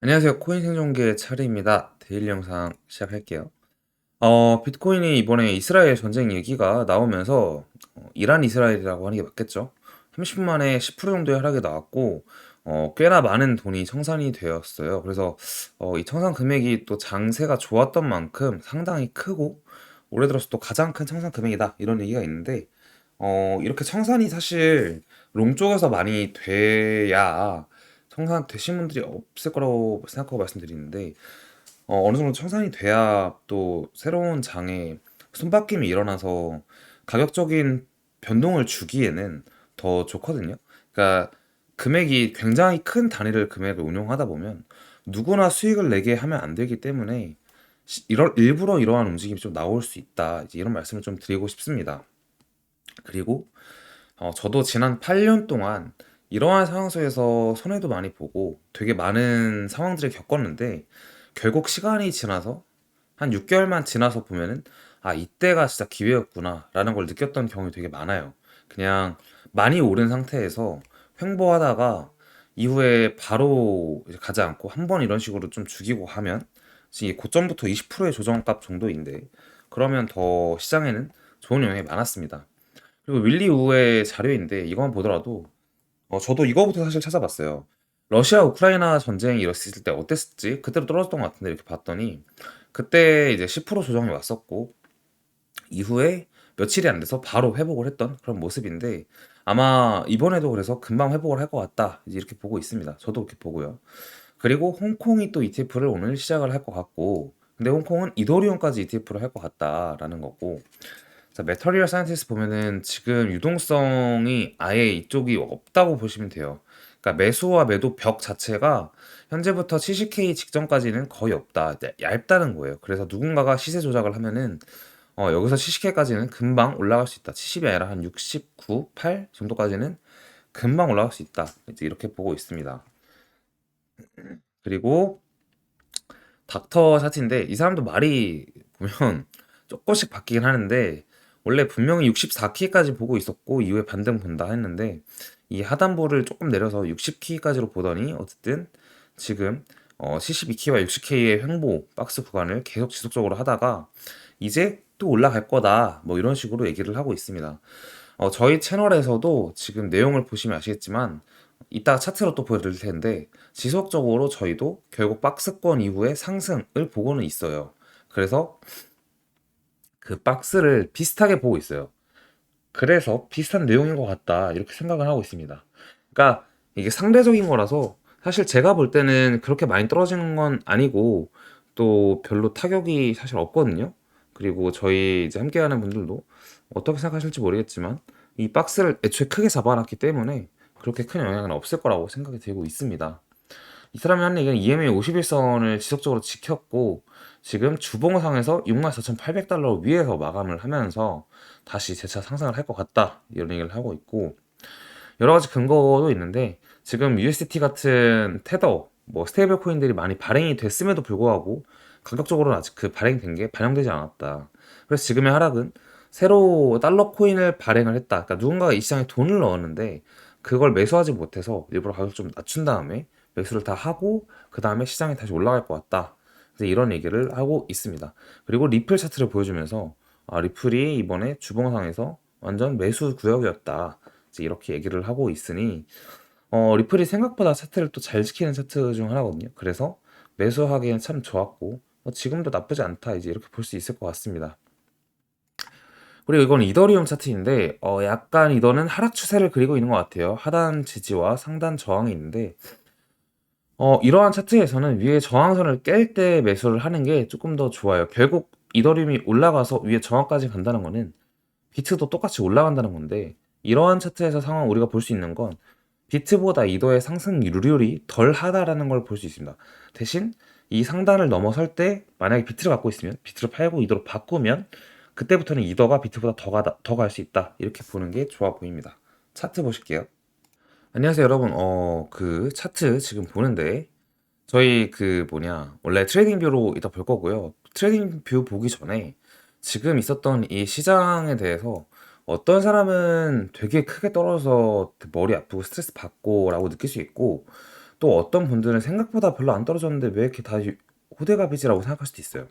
안녕하세요. 코인 생존기의 차례입니다. 데일리 영상 시작할게요. 비트코인이 이번에 이스라엘 전쟁 얘기가 나오면서 이란 이스라엘이라고 하는 게 맞겠죠? 30분 만에 10% 정도의 하락이 나왔고 꽤나 많은 돈이 청산이 되었어요. 그래서 이 청산 금액이 또 장세가 좋았던 만큼 상당히 크고 올해 들어서 또 가장 큰 청산 금액이다 이런 얘기가 있는데 이렇게 청산이 사실 롱 쪽에서 많이 돼야 청산 되신 분들이 없을 거라고 생각하고 말씀드리는데 어느 정도 청산이 돼야 또 새로운 장에 손바뀜이 일어나서 가격적인 변동을 주기에는 더 좋거든요. 그러니까 금액이 굉장히 큰 단위를 금액을 운용하다 보면 누구나 수익을 내게 하면 안 되기 때문에 일부러 이러한 움직임이 좀 나올 수 있다. 이제 이런 말씀을 좀 드리고 싶습니다. 그리고 저도 지난 8년 동안 이러한 상황 속에서 손해도 많이 보고 되게 많은 상황들을 겪었는데 결국 시간이 지나서 한 6개월만 지나서 보면은 아, 이때가 진짜 기회였구나 라는 걸 느꼈던 경험이 되게 많아요. 그냥 많이 오른 상태에서 횡보하다가 이후에 바로 이제 가지 않고 한 번 이런 식으로 좀 죽이고 하면 지금 이 고점부터 20%의 조정값 정도인데 그러면 더 시장에는 좋은 영향이 많았습니다. 그리고 윌리 우의 자료인데 이것만 보더라도 저도 이거부터 사실 찾아봤어요. 러시아 우크라이나 전쟁이 일었을 때 어땠을지 그때로 떨어졌던 것 같은데 이렇게 봤더니 그때 이제 10% 조정이 왔었고 이후에 며칠이 안 돼서 바로 회복을 했던 그런 모습인데 아마 이번에도 그래서 금방 회복을 할 것 같다 이제 이렇게 보고 있습니다. 저도 그렇게 보고요. 그리고 홍콩이 또 ETF를 오늘 시작을 할 것 같고 근데 홍콩은 이더리움까지 ETF를 할 것 같다라는 거고 자, 메터리얼 사이언티스트 보면은 지금 유동성이 아예 이쪽이 없다고 보시면 돼요. 그러니까 매수와 매도 벽 자체가 현재부터 70K 직전까지는 거의 없다. 얇다는 거예요. 그래서 누군가가 시세 조작을 하면은 여기서 70K까지는 금방 올라갈 수 있다. 70이 아니라 한 69, 8 정도까지는 금방 올라갈 수 있다. 이제 이렇게 보고 있습니다. 그리고 닥터 사티인데 이 사람도 말이 보면 조금씩 바뀌긴 하는데 원래 분명히 64키까지 보고 있었고 이후에 반등 본다 했는데 이 하단부를 조금 내려서 60키까지로 보더니 어쨌든 지금 72키와 60K의 횡보 박스 구간을 계속 지속적으로 하다가 이제 또 올라갈 거다 뭐 이런 식으로 얘기를 하고 있습니다. 저희 채널에서도 지금 내용을 보시면 아시겠지만 이따가 차트로 또 보여드릴 텐데 지속적으로 저희도 결국 박스권 이후에 상승을 보고는 있어요. 그래서 그 박스를 비슷하게 보고 있어요. 그래서 비슷한 내용인 것 같다 이렇게 생각을 하고 있습니다. 그러니까 이게 상대적인 거라서 사실 제가 볼 때는 그렇게 많이 떨어지는 건 아니고 또 별로 타격이 사실 없거든요. 그리고 저희 이제 함께하는 분들도 어떻게 생각하실지 모르겠지만 이 박스를 애초에 크게 잡아놨기 때문에 그렇게 큰 영향은 없을 거라고 생각이 들고 있습니다. 이 사람이 하는 얘기는 EMA 51선을 지속적으로 지켰고 지금 주봉상에서 64,800달러 위에서 마감을 하면서 다시 재차 상승을 할 것 같다 이런 얘기를 하고 있고 여러 가지 근거도 있는데 지금 USDT 같은 테더 뭐 스테이블 코인들이 많이 발행이 됐음에도 불구하고 가격적으로는 아직 그 발행된 게 반영되지 않았다. 그래서 지금의 하락은 새로 달러 코인을 발행을 했다. 그러니까 누군가가 이 시장에 돈을 넣었는데 그걸 매수하지 못해서 일부러 가격 좀 낮춘 다음에 매수를 다 하고 그 다음에 시장에 다시 올라갈 것 같다. 이제 이런 얘기를 하고 있습니다. 그리고 리플 차트를 보여주면서 리플이 이번에 주봉상에서 완전 매수 구역이었다. 이제 이렇게 얘기를 하고 있으니 리플이 생각보다 차트를 또 잘 지키는 차트 중 하나거든요. 그래서 매수하기엔 참 좋았고 지금도 나쁘지 않다. 이제 이렇게 볼 수 있을 것 같습니다. 그리고 이건 이더리움 차트인데 약간 이거는 하락 추세를 그리고 있는 것 같아요. 하단 지지와 상단 저항이 있는데 이러한 차트에서는 위에 저항선을 깰 때 매수를 하는 게 조금 더 좋아요. 결국 이더리움이 올라가서 위에 저항까지 간다는 거는 비트도 똑같이 올라간다는 건데 이러한 차트에서 상황 우리가 볼 수 있는 건 비트보다 이더의 상승률이 덜 하다라는 걸 볼 수 있습니다. 대신 이 상단을 넘어설 때 만약에 비트를 갖고 있으면 비트를 팔고 이더로 바꾸면 그때부터는 이더가 비트보다 더 갈 수 있다. 이렇게 보는 게 좋아 보입니다. 차트 보실게요. 안녕하세요, 여러분. 그 차트 지금 보는데 저희 그 뭐냐 원래 트레이딩 뷰로 이따 볼 거고요. 트레이딩 뷰 보기 전에 지금 있었던 이 시장에 대해서 어떤 사람은 되게 크게 떨어져서 머리 아프고 스트레스 받고 라고 느낄 수 있고 또 어떤 분들은 생각보다 별로 안 떨어졌는데 왜 이렇게 다 호들갑이지라고 생각할 수도 있어요.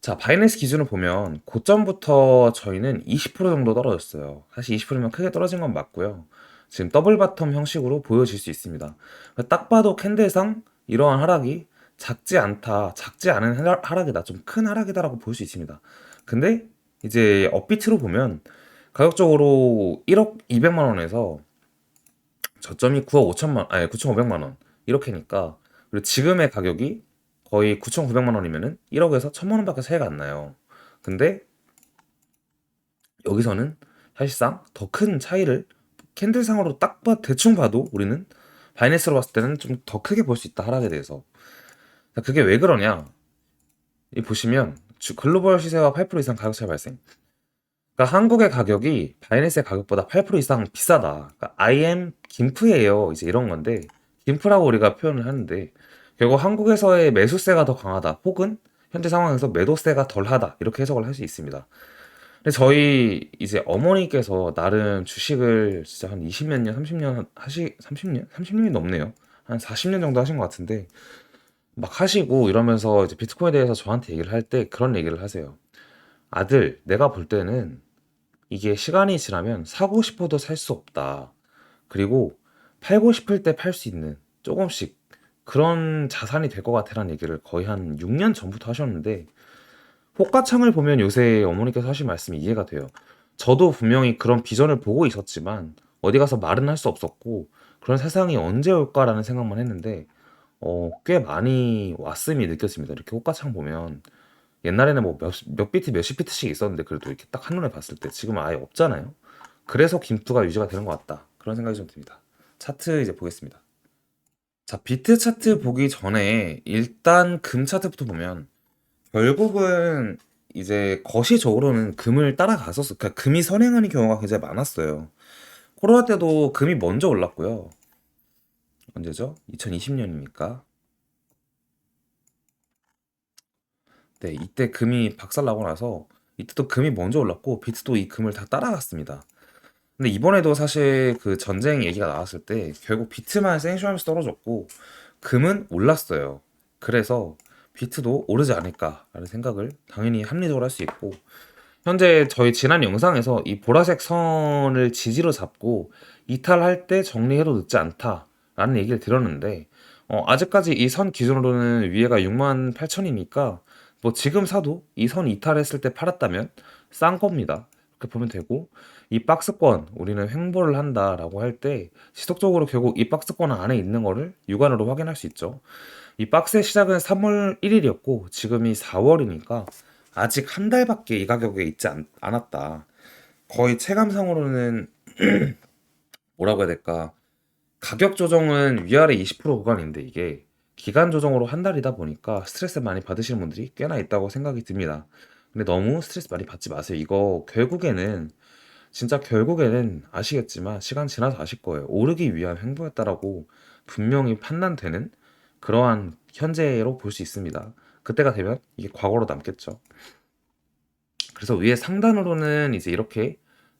자, 바이낸스 기준을 보면 고점부터 저희는 20% 정도 떨어졌어요. 사실 20%면 크게 떨어진 건 맞고요. 지금 더블 바텀 형식으로 보여질 수 있습니다. 딱 봐도 캔들상 이러한 하락이 작지 않다, 작지 않은 하락이다, 좀 큰 하락이다라고 볼 수 있습니다. 근데 이제 업비트로 보면 가격적으로 1억 200만 원에서 저점이 9억 5천만, 아니 9,500만 원 이렇게니까, 그리고 지금의 가격이 거의 9,900만 원이면은 1억에서 1,000만 원밖에 차이가 안 나요. 근데 여기서는 사실상 더 큰 차이를 캔들상으로 딱 대충 봐도 우리는 바이낸스로 봤을 때는 좀 더 크게 볼 수 있다, 하락에 대해서. 자, 그게 왜 그러냐? 이 보시면 글로벌 시세와 8% 이상 가격 차이 발생. 그러니까 한국의 가격이 바이낸스의 가격보다 8% 이상 비싸다. 그러니까 I am 김프예요. 이제 이런 건데, 김프라고 우리가 표현을 하는데 결국 한국에서의 매수세가 더 강하다, 혹은 현재 상황에서 매도세가 덜하다, 이렇게 해석을 할 수 있습니다. 근데 저희 이제 어머니께서 나름 주식을 진짜 한 20몇 년, 30년 30년? 30년이 넘네요. 한 40년 정도 하신 것 같은데, 막 하시고 이러면서 이제 비트코인에 대해서 저한테 얘기를 할 때 그런 얘기를 하세요. 아들, 내가 볼 때는 이게 시간이 지나면 사고 싶어도 살 수 없다. 그리고 팔고 싶을 때 팔 수 있는 조금씩 그런 자산이 될 것 같아라는 얘기를 거의 한 6년 전부터 하셨는데, 호가창을 보면 요새 어머니께서 하신 말씀이 이해가 돼요. 저도 분명히 그런 비전을 보고 있었지만 어디 가서 말은 할 수 없었고, 그런 세상이 언제 올까라는 생각만 했는데 꽤 많이 왔음이 느껴집니다. 이렇게 호가창 보면 옛날에는 뭐 몇 비트 몇십 비트씩 있었는데, 그래도 이렇게 딱 한눈에 봤을 때 지금은 아예 없잖아요. 그래서 김투가 유지가 되는 것 같다, 그런 생각이 좀 듭니다. 차트 이제 보겠습니다. 자, 비트 차트 보기 전에 일단 금 차트부터 보면 결국은 이제 거시적으로는 금을 따라갔었어. 그러니까 금이 선행하는 경우가 굉장히 많았어요. 코로나 때도 금이 먼저 올랐고요. 언제죠? 2020년입니까? 네, 이때 금이 박살나고 나서 이때도 금이 먼저 올랐고 비트도 이 금을 다 따라갔습니다. 근데 이번에도 사실 그 전쟁 얘기가 나왔을 때 결국 비트만 생쇼하면서 떨어졌고 금은 올랐어요. 그래서 비트도 오르지 않을까라는 생각을 당연히 합리적으로 할 수 있고, 현재 저희 지난 영상에서 이 보라색 선을 지지로 잡고 이탈할 때 정리해도 늦지 않다라는 얘기를 드렸는데, 아직까지 이 선 기준으로는 위에가 68,000이니까 뭐 지금 사도 이 선 이탈했을 때 팔았다면 싼 겁니다. 그렇게 보면 되고, 이 박스권 우리는 횡보를 한다라고 할 때 지속적으로 결국 이 박스권 안에 있는 거를 육안으로 확인할 수 있죠. 이 박스의 시작은 3월 1일이었고 지금이 4월이니까 아직 한 달밖에 이 가격에 있지 않았다. 거의 체감상으로는 뭐라고 해야 될까? 가격 조정은 위아래 20% 구간인데 이게 기간 조정으로 한 달이다 보니까 스트레스 많이 받으시는 분들이 꽤나 있다고 생각이 듭니다. 근데 너무 스트레스 많이 받지 마세요. 이거 결국에는, 진짜 결국에는 아시겠지만 시간 지나서 아실 거예요. 오르기 위한 행보였다라고 분명히 판단되는 그러한 현재로 볼 수 있습니다. 그때가 되면 이게 과거로 남겠죠. 그래서 위에 상단으로는 이제 이렇게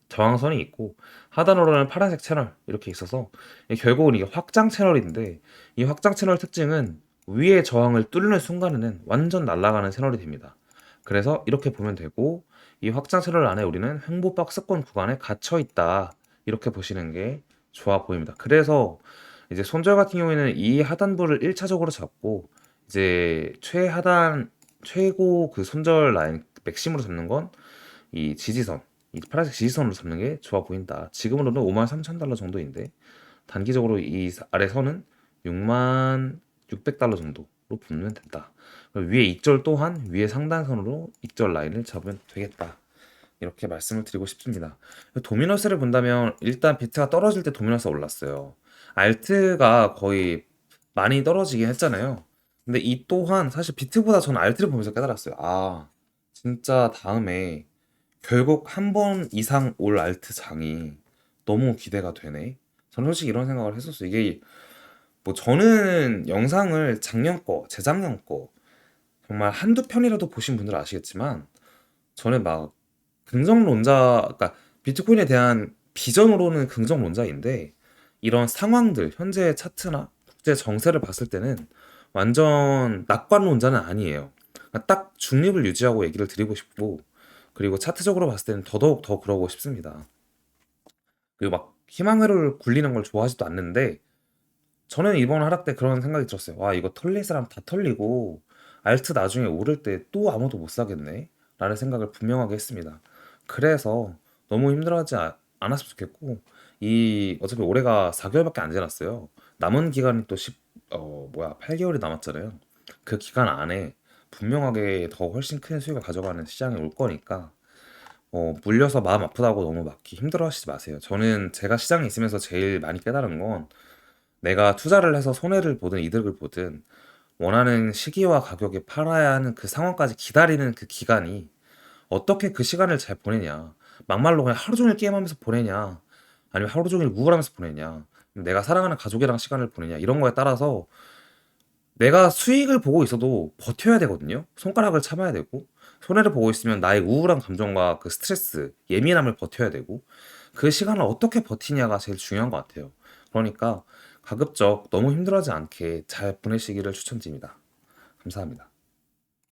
저항선이 있고 하단으로는 파란색 채널 이렇게 있어서 결국은 이게 확장 채널인데, 이 확장 채널 특징은 위에 저항을 뚫는 순간에는 완전 날아가는 채널이 됩니다. 그래서 이렇게 보면 되고, 이 확장 채널 안에 우리는 횡보 박스권 구간에 갇혀 있다, 이렇게 보시는 게 좋아 보입니다. 그래서 이제 손절 같은 경우에는 이 하단부를 1차적으로 잡고 이제 최하단 최고 그 손절 라인 맥심으로 잡는 건 이 지지선, 이 파란색 지지선으로 잡는 게 좋아 보인다. 지금으로는 53,000달러 정도인데 단기적으로 이 아래 선은 66,600달러 정도로 붙으면 된다. 위에 익절 또한 위에 상단선으로 익절 라인을 잡으면 되겠다, 이렇게 말씀을 드리고 싶습니다. 도미너스를 본다면 일단 비트가 떨어질 때 도미너스 올랐어요. 알트가 거의 많이 떨어지긴 했잖아요. 근데 이 또한 사실 비트보다 저는 알트를 보면서 깨달았어요. 아, 진짜 다음에 결국 한 번 이상 올 알트 장이 너무 기대가 되네. 저는 솔직히 이런 생각을 했었어요. 이게 뭐 저는 영상을 작년 거, 재작년 거 정말 한두 편이라도 보신 분들은 아시겠지만, 저는 막 그러니까 비트코인에 대한 비전으로는 긍정론자인데 이런 상황들, 현재 차트나 국제 정세를 봤을 때는 완전 낙관론자는 아니에요. 그러니까 딱 중립을 유지하고 얘기를 드리고 싶고, 그리고 차트적으로 봤을 때는 더더욱 더 그러고 싶습니다. 그리고 막 희망회로를 굴리는 걸 좋아하지도 않는데, 저는 이번 하락 때 그런 생각이 들었어요. 와, 이거 털릴 사람 다 털리고 알트 나중에 오를 때 또 아무도 못 사겠네? 라는 생각을 분명하게 했습니다. 그래서 너무 힘들어하지 않았으면 좋겠고, 이 어차피 올해가 4개월밖에 안 지났어요. 남은 기간이 또 8개월이 남았잖아요. 그 기간 안에 분명하게 더 훨씬 큰 수익을 가져가는 시장이 올 거니까, 물려서 마음 아프다고 너무 막기 힘들어 하시지 마세요. 저는 제가 시장에 있으면서 제일 많이 깨달은 건, 내가 투자를 해서 손해를 보든 이득을 보든 원하는 시기와 가격에 팔아야 하는 그 상황까지 기다리는 그 기간이, 어떻게 그 시간을 잘 보내냐, 막말로 그냥 하루 종일 게임하면서 보내냐, 아니면 하루 종일 우울하면서 보내냐, 내가 사랑하는 가족이랑 시간을 보내냐, 이런 거에 따라서 내가 수익을 보고 있어도 버텨야 되거든요. 손가락을 참아야 되고, 손해를 보고 있으면 나의 우울한 감정과 그 스트레스, 예민함을 버텨야 되고, 그 시간을 어떻게 버티냐가 제일 중요한 것 같아요. 그러니까 가급적 너무 힘들어하지 않게 잘 보내시기를 추천드립니다. 감사합니다.